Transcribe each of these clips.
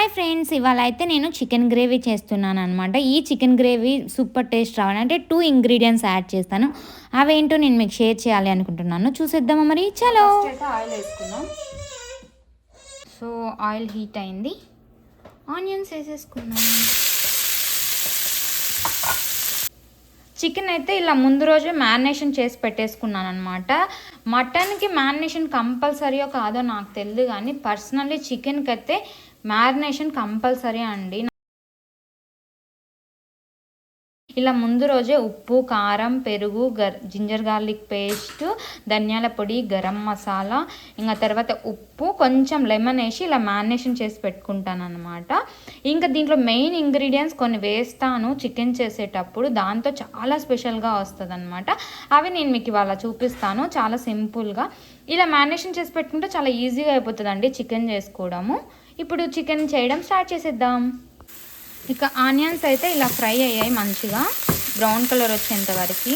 Hi friends, ఇవాళ అయితే నేను చికెన్ గ్రేవీ చేస్తున్నాను అనమాట. ఈ చికెన్ గ్రేవీ సూపర్ టేస్ట్ రావాలంటే 2 ఇంగ్రీడియంట్స్ యాడ్ చేస్తాను. అవేంటో నేను మీకు షేర్ చేయాలి అనుకుంటున్నాను. చూసేద్దామా మరి? చలో. ఫస్ట్ అయితే ఆయిల్ వేసుకుందాం. సో ఆయిల్ హీట్ అయింది, ఆనియన్స్ వేసేసుకుందాం. చికెన్ అయితే ఇలా ముందు రోజే మ్యారినేషన్ చేసి పెట్టేసుకున్నాను అనమాట. మటన్కి మ్యారినేషన్ కంపల్సరీయో కాదో నాకు తెలియదు, కానీ పర్సనల్లీ చికెన్కి అయితే మ్యారినేషన్ కంపల్సరీ అండి. ఇలా ముందు రోజే ఉప్పు, కారం, పెరుగు, జింజర్ గార్లిక్ పేస్ట్, ధనియాల పొడి, గరం మసాలా, ఇంకా తర్వాత ఉప్పు, కొంచెం లెమన్ వేసి ఇలా మ్యారినేషన్ చేసి పెట్టుకుంటాను అనమాట. ఇంకా దీంట్లో మెయిన్ ఇంగ్రీడియంట్స్ కొన్ని వేస్తాను చికెన్ చేసేటప్పుడు, దాంతో చాలా స్పెషల్గా వస్తుంది అనమాట. అవి నేను మీకు ఇవాళ చూపిస్తాను చాలా సింపుల్గా. ఇలా మ్యారినేషన్ చేసి పెట్టుకుంటే చాలా ఈజీగా అయిపోతుందండి చికెన్ చేసుకోవడము. ఇప్పుడు చికెన్ చేయడం స్టార్ట్ చేసేద్దాం. ఇక ఆనియన్స్ అయితే ఇలా ఫ్రై అయ్యాయి, మంచిగా బ్రౌన్ కలర్ వచ్చేంత వరకు.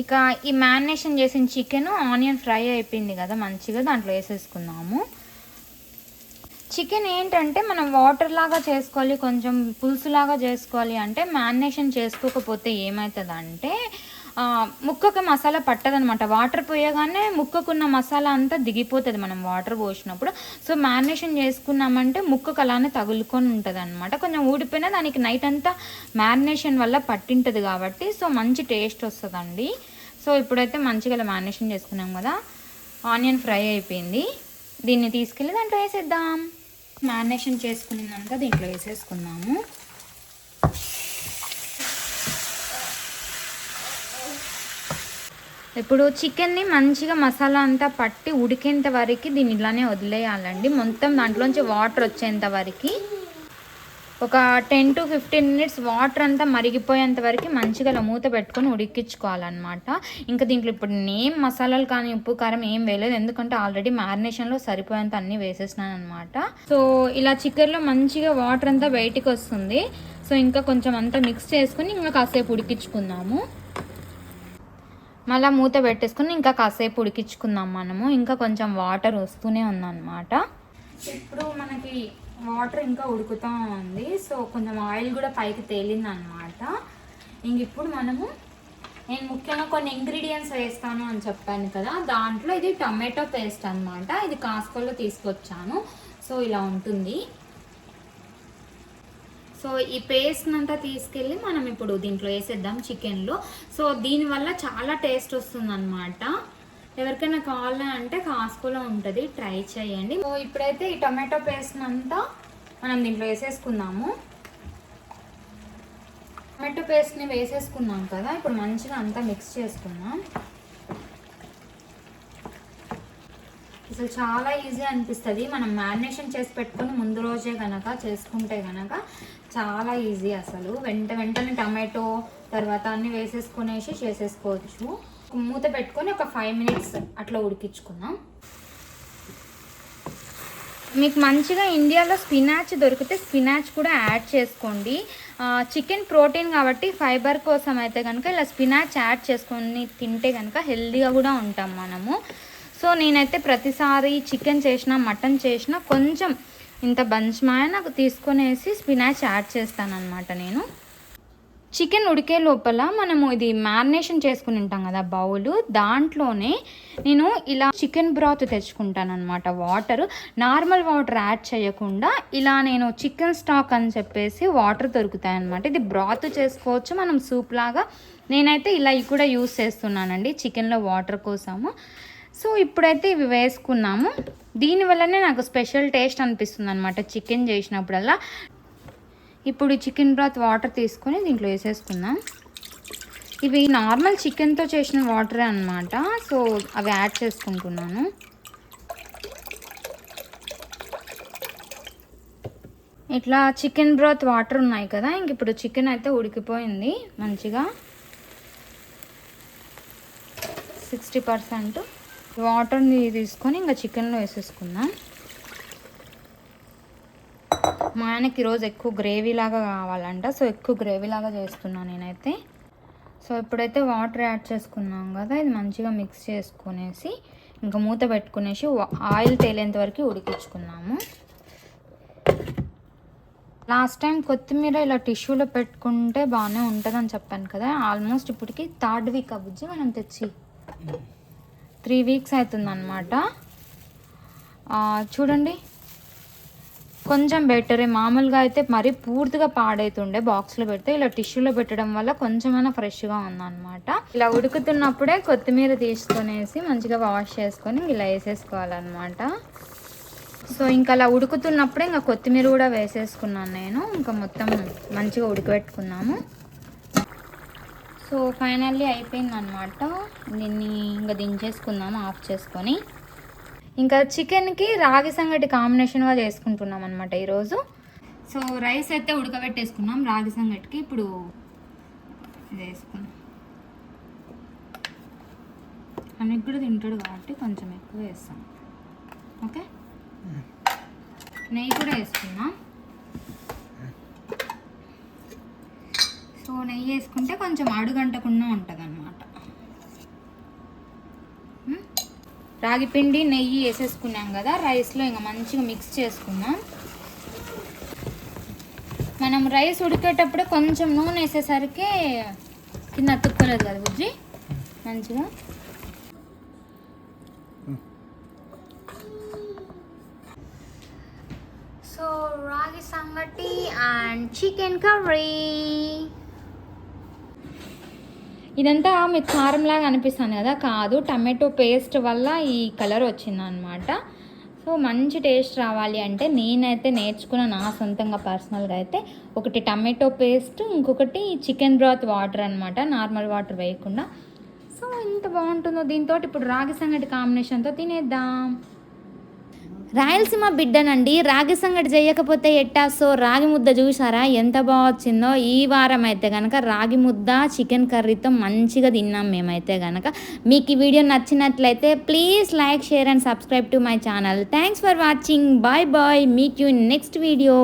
ఇక ఈ మ్యారినేషన్ చేసిన చికెన్ ఆనియన్ ఫ్రై అయిపోయింది కదా, మంచిగా దాంట్లో వేసేసుకుందాము. చికెన్ ఏంటంటే మనం వాటర్ లాగా చేసుకోవాలి, కొంచెం పులుసులాగా చేసుకోవాలి అంటే మ్యారినేషన్ చేసుకోకపోతే ఏమవుతుందంటే ముక్కకు మసాలా పట్టదనమాట. వాటర్ పోయగానే ముక్కకున్న మసాలా అంతా దిగిపోతుంది మనం వాటర్ పోసినప్పుడు. సో మ్యారినేషన్ చేసుకున్నామంటే ముక్కకు అలానే తగులుకొని ఉంటుంది అనమాట. కొంచెం ఊడిపోయినా దానికి నైట్ అంతా మ్యారినేషన్ వల్ల పట్టింటుంది కాబట్టి సో మంచి టేస్ట్ వస్తుందండి. సో ఇప్పుడైతే మంచిగా మ్యారినేషన్ చేసుకున్నాం కదా, ఆనియన్ ఫ్రై అయిపోయింది. దీన్ని తీసుకెళ్ళి దాంట్లో వేసేద్దాం. మ్యారినేషన్ చేసుకున్నాక దీంట్లో వేసేసుకుందాము. ఇప్పుడు చికెన్ని మంచిగా మసాలా అంతా పట్టి ఉడికేంత వరకు దీన్ని ఇలానే వదిలేయాలండి. మొత్తం దాంట్లోంచి వాటర్ వచ్చేంత వరకు ఒక 10 to 15 మినిట్స్ వాటర్ అంతా మరిగిపోయేంత వరకు మంచిగా ఇలా మూత పెట్టుకొని ఉడికించుకోవాలన్నమాట. ఇంకా దీంట్లో ఇప్పుడు నేమ్ మసాలాలు కానీ ఉప్పు కారం ఏం వేయలేదు, ఎందుకంటే ఆల్రెడీ మ్యారినేషన్లో సరిపోయేంత అన్నీ వేసేసినాను అనమాట. సో ఇలా చికెన్లో మంచిగా వాటర్ అంతా బయటికి వస్తుంది. సో ఇంకా కొంచెం అంతా మిక్స్ చేసుకుని ఇంకా కాసేపు ఉడికించుకుందాము. మళ్ళీ మూత పెట్టేసుకుని ఇంకా కాసేపు ఉడికించుకుందాం మనము. ఇంకా కొంచెం వాటర్ వస్తూనే ఉందన్నమాట. ఇప్పుడు మనకి వాటర్ ఇంకా ఉడుకుతూ ఉంది. సో కొంచెం ఆయిల్ కూడా పైకి తేలింది అనమాట. ఇంక ఇప్పుడు నేను ముఖ్యంగా కొన్ని ఇంగ్రీడియంట్స్ వేస్తాను అని చెప్పాను కదా, దాంట్లో ఇది టొమాటో పేస్ట్ అనమాట. ఇది కాస్కోలో తీసుకొచ్చాను. సో ఇలా ఉంటుంది. సో ఈ పేస్ట్ అంతా తీసుకెళ్ళి మనం ఇప్పుడు దీంట్లో వేసేద్దాం చికెన్లో. సో దీనివల్ల చాలా టేస్ట్ వస్తుంది అనమాట. ఎవరికైనా కావాలంటే కాస్కోలో ఉంటుంది, ట్రై చేయండి. సో ఇప్పుడైతే ఈ టొమాటో పేస్ట్ అంతా మనం దీంట్లో వేసేసుకుందాము. టొమాటో పేస్ట్ని వేసేసుకున్నాం కదా, ఇప్పుడు మంచిగా అంతా మిక్స్ చేసుకుందాం. అసలు చాలా ఈజీ అనిపిస్తుంది. మనం మ్యారినేషన్ చేసి పెట్టుకొని ముందు రోజే కనుక చేసుకుంటే కనుక చాలా ఈజీ. అసలు వెంటనే టమాటో తర్వాత అన్నీ వేసేసుకునేసి చేసేసుకోవచ్చు. మూత పెట్టుకొని ఒక 5 మినిట్స్ అట్లా ఉడికించుకుందాం. మీకు మంచిగా ఇండియాలో స్పినాచ్ దొరికితే స్పినాచ్ కూడా యాడ్ చేసుకోండి. చికెన్ ప్రోటీన్ కాబట్టి ఫైబర్ కోసం అయితే కనుక ఇలా స్పినాచ్ యాడ్ చేసుకొని తింటే కనుక హెల్తీగా కూడా ఉంటాం మనము. సో నేనైతే ప్రతిసారి చికెన్ చేసినా మటన్ చేసినా కొంచెం ఇంత బంచ్మాయ నాకు తీసుకొనేసి స్పినాచ్ యాడ్ చేస్తానన్నమాట. నేను చికెన్ ఉడికే లోపల మనము ఇది మ్యారినేషన్ చేసుకుని ఉంటాం కదా బౌలు, దాంట్లోనే నేను ఇలా చికెన్ బ్రాత్ తెచ్చుకుంటాను అనమాట. వాటర్ నార్మల్ వాటర్ యాడ్ చేయకుండా ఇలా నేను చికెన్ స్టాక్ అని చెప్పేసి వాటర్ దొరుకుతాయి అనమాట. ఇది బ్రాత్ చేసుకోవచ్చు మనం సూప్ లాగా. నేనైతే ఇలా కూడా యూస్ చేస్తున్నానండి చికెన్లో వాటర్ కోసము. సో ఇప్పుడైతే ఇవి వేసుకున్నాము. దీనివల్లనే నాకు స్పెషల్ టేస్ట్ అనిపిస్తుంది అనమాట చికెన్ చేసినప్పుడల్లా. ఇప్పుడు చికెన్ బ్రాత్ వాటర్ తీసుకొని దీంట్లో వేసేసుకుందాం. ఇవి నార్మల్ చికెన్తో చేసిన వాటరే అనమాట. సో అవి యాడ్ చేసుకుంటున్నాను. ఇట్లా చికెన్ బ్రాత్ వాటర్ ఉన్నాయి కదా, ఇంక ఇప్పుడు చికెన్ అయితే ఉడికిపోయింది మంచిగా 60%. వాటర్ని తీసుకొని ఇంకా చికెన్లో వేసేసుకుందాం. మా ఆయనకి ఈరోజు ఎక్కువ గ్రేవీ లాగా కావాలంట, సో ఎక్కువ గ్రేవీ లాగా చేస్తున్నాను నేనైతే. సో ఇప్పుడైతే వాటర్ యాడ్ చేసుకున్నాం కదా, ఇది మంచిగా మిక్స్ చేసుకునేసి ఇంకా మూత పెట్టుకునేసి ఆయిల్ తేలేంత వరకు ఉడికించుకున్నాము. లాస్ట్ టైం కొత్తిమీర ఇలా టిష్యూలో పెట్టుకుంటే బాగానే ఉంటుందని చెప్పాను కదా. ఆల్మోస్ట్ ఇప్పటికి 3rd వీక్ అవ్వచ్చు మనం తెచ్చి 3 వీక్స్ అవుతుందన్నమాట. చూడండి కొంచెం బెటరే. మామూలుగా అయితే మరీ పూర్తిగా పాడైతుండే బాక్స్లో పెడితే, ఇలా టిష్యూలో పెట్టడం వల్ల కొంచెమైనా ఫ్రెష్గా ఉందన్నమాట. ఇలా ఉడుకుతున్నప్పుడే కొత్తిమీర తీసుకొనేసి మంచిగా వాష్ చేసుకొని ఇలా వేసేసుకోవాలన్నమాట. సో ఇంకా అలా ఉడుకుతున్నప్పుడే ఇంకా కొత్తిమీర కూడా వేసేసుకున్నాను నేను. ఇంకా మొత్తం మంచిగా ఉడకబెట్టుకున్నాము. సో ఫైనల్లీ అయిపోయిందనమాట. దీన్ని ఇంకా దించేసుకుందాము ఆఫ్ చేసుకొని. ఇంకా చికెన్కి రాగి సంగటి కాంబినేషన్గా చేసుకుంటున్నాం అనమాట ఈరోజు. సో రైస్ అయితే ఉడకబెట్టేసుకున్నాం రాగి సంగటికి. ఇప్పుడు ఇది వేసుకున్నాం. అన్నకి కూడా తింటాడు కాబట్టి కొంచెం ఎక్కువ వేస్తాం. ఓకే, నెయ్యి కూడా వేసుకున్నాం. సో నెయ్యి వేసుకుంటే కొంచెం అడుగంటకుండా ఉంటుంది అన్నమాట. రాగి పిండి నెయ్యి వేసేసుకున్నాం కదా రైస్లో, ఇంకా మంచిగా మిక్స్ చేసుకున్నాం. మనం రైస్ ఉడికేటప్పుడే కొంచెం నూనె వేసేసరికి కింద అతుక్కోలేదు కదా బుజ్జి మంచిగా. సో రాగి సంగటి అండ్ చికెన్ కర్రీ. ఇదంతా మీకు కారంలాగా అనిపిస్తుంది కదా, కాదు, టమాటో పేస్ట్ వల్ల ఈ కలర్ వచ్చిందనమాట. సో మంచి టేస్ట్ రావాలి అంటే నేనైతే నేర్చుకున్న నా సొంతంగా పర్సనల్గా అయితే ఒకటి టమాటో పేస్ట్, ఇంకొకటి చికెన్ బ్రాత్ వాటర్ అనమాట, నార్మల్ వాటర్ వేయకుండా. సో ఎంత బాగుంటుందో దీంతో. ఇప్పుడు రాగి సంగటి కాంబినేషన్తో తినేద్దాం. రాయలసీమ బిడ్డనండి, రాగి సంగటి చేయకపోతే ఎట్టా. సో రాగి ముద్ద చూసారా ఎంత బాగా వచ్చిందో. ఈ వారం అయితే కనుక రాగి ముద్ద చికెన్ కర్రీతో మంచిగా తిన్నాం మేమైతే కనుక. మీకు ఈ వీడియో నచ్చినట్లయితే please like, share and subscribe to my channel. Thanks for watching. Bye bye. Meet you in next video.